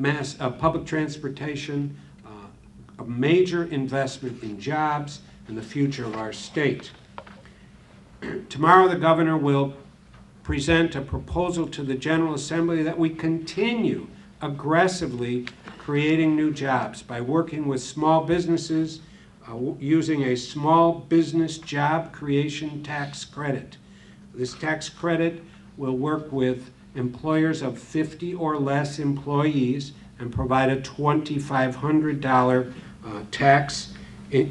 public transportation, a major investment in jobs and the future of our state. Tomorrow the governor will present a proposal to the General Assembly that we continue aggressively creating new jobs by working with small businesses, using a small business job creation tax credit. This tax credit will work with employers of 50 or less employees and provide a $2,500 tax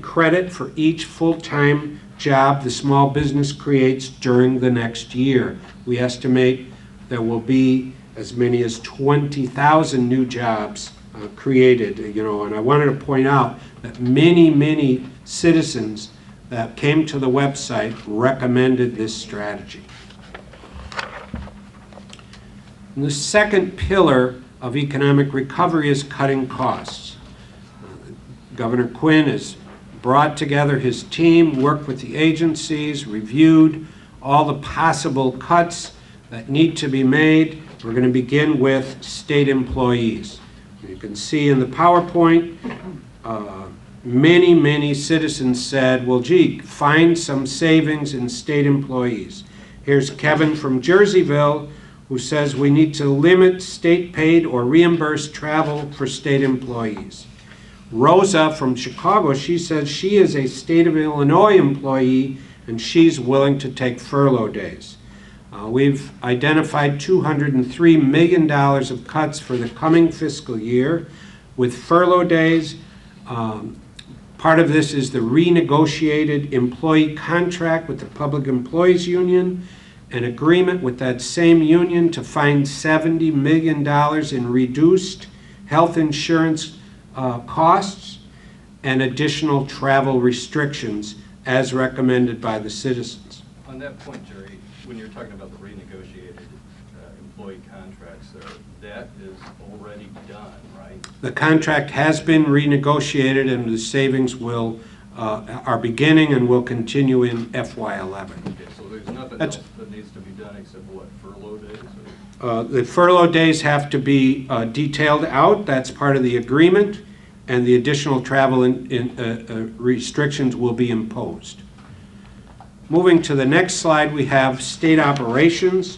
credit for each full-time job the small business creates during the next year. We estimate there will be as many as 20,000 new jobs created, and I wanted to point out that many citizens that came to the website recommended this strategy. And the second pillar of economic recovery is cutting costs. Governor Quinn has brought together his team, worked with the agencies, reviewed all the possible cuts that need to be made. We're going to begin with state employees. You can see in the PowerPoint, many citizens said, well, gee, find some savings in state employees. Here's Kevin from Jerseyville, who says we need to limit state-paid or reimbursed travel for state employees. Rosa from Chicago, she says she is a state of Illinois employee and she's willing to take furlough days. We've identified $203 million of cuts for the coming fiscal year with furlough days. Part of this is the renegotiated employee contract with the Public Employees Union, an agreement with that same union to find $70 million in reduced health insurance costs and additional travel restrictions as recommended by the citizens. On that point, Jerry, when you're talking about the renegotiated employee contracts that is already done, right? The contract has been renegotiated and the savings will are beginning and will continue in FY11. Okay, so there's nothing else that needs to be done except what, furlough days? The furlough days have to be detailed out. That's part of the agreement, and the additional travel restrictions will be imposed. Moving to the next slide, we have state operations,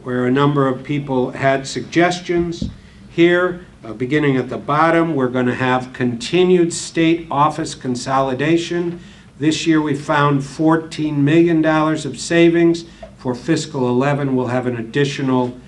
where a number of people had suggestions. Here, beginning at the bottom, we're going to have continued state office consolidation. This year we found $14 million of savings. For fiscal 11, we'll have an additional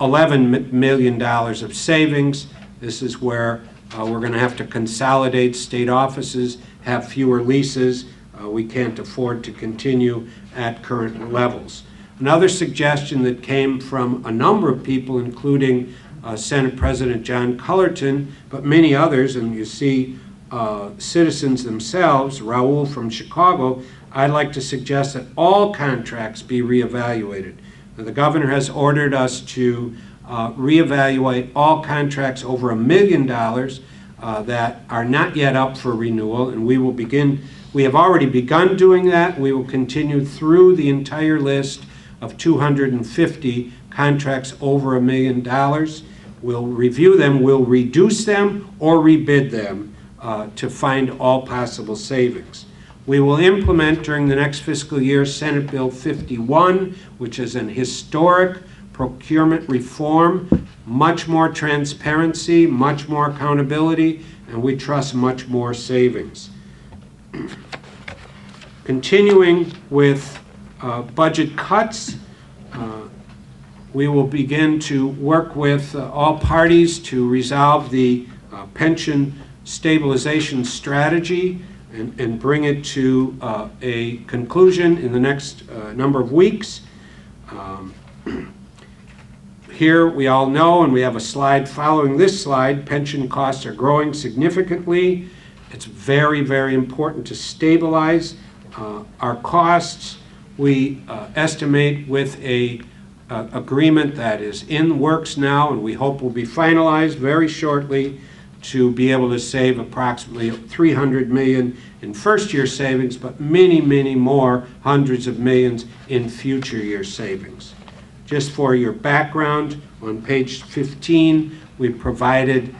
$11 million of savings. This is where we're going to have to consolidate state offices, have fewer leases. We can't afford to continue at current levels. Another suggestion that came from a number of people, including Senate President John Cullerton, but many others, and you see citizens themselves, Raul from Chicago, I'd like to suggest that all contracts be reevaluated. Now, the governor has ordered us to reevaluate all contracts over $1 million that are not yet up for renewal, and we have already begun doing that. We will continue through the entire list of 250 contracts over $1 million. We'll review them, we'll reduce them or rebid them to find all possible savings. We will implement during the next fiscal year Senate Bill 51, which is an historic procurement reform, much more transparency, much more accountability, and we trust much more savings. Continuing with budget cuts, we will begin to work with all parties to resolve the pension stabilization strategy and bring it to a conclusion in the next number of weeks. Here we all know, and we have a slide following this slide, pension costs are growing significantly. It's very important to stabilize our costs. We estimate with a agreement that is in works now and we hope will be finalized very shortly to be able to save approximately $300 million in first-year savings, but many more, hundreds of millions in future year savings. Just for your background, on page 15, We've provided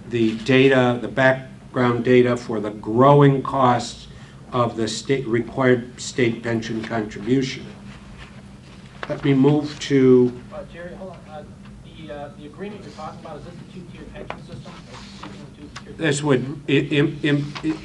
the data, the background data for the growing costs of the required state pension contribution. Let me move to Jerry, hold on. The agreement you're talking about, is this a two-tier pension system? this would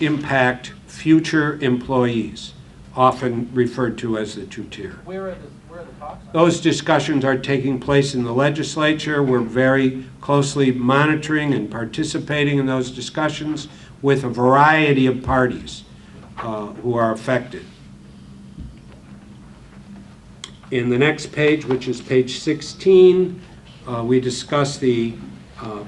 impact future employees, often referred to as the two-tier. Where are the talks? Those discussions are taking place in the legislature. We're very closely monitoring and participating in those discussions with a variety of parties who are affected. In the next page, which is page 16, we discuss the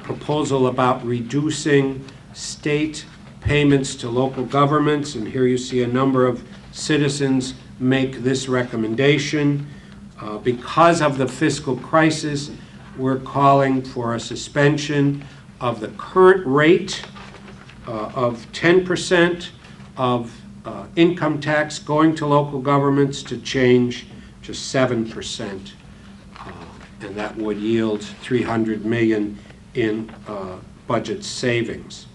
proposal about reducing state payments to local governments, and here you see a number of citizens make this recommendation. Because of the fiscal crisis, we're calling for a suspension of the current rate of 10% of income tax going to local governments to change to 7%, and that would yield $300 million in budget savings.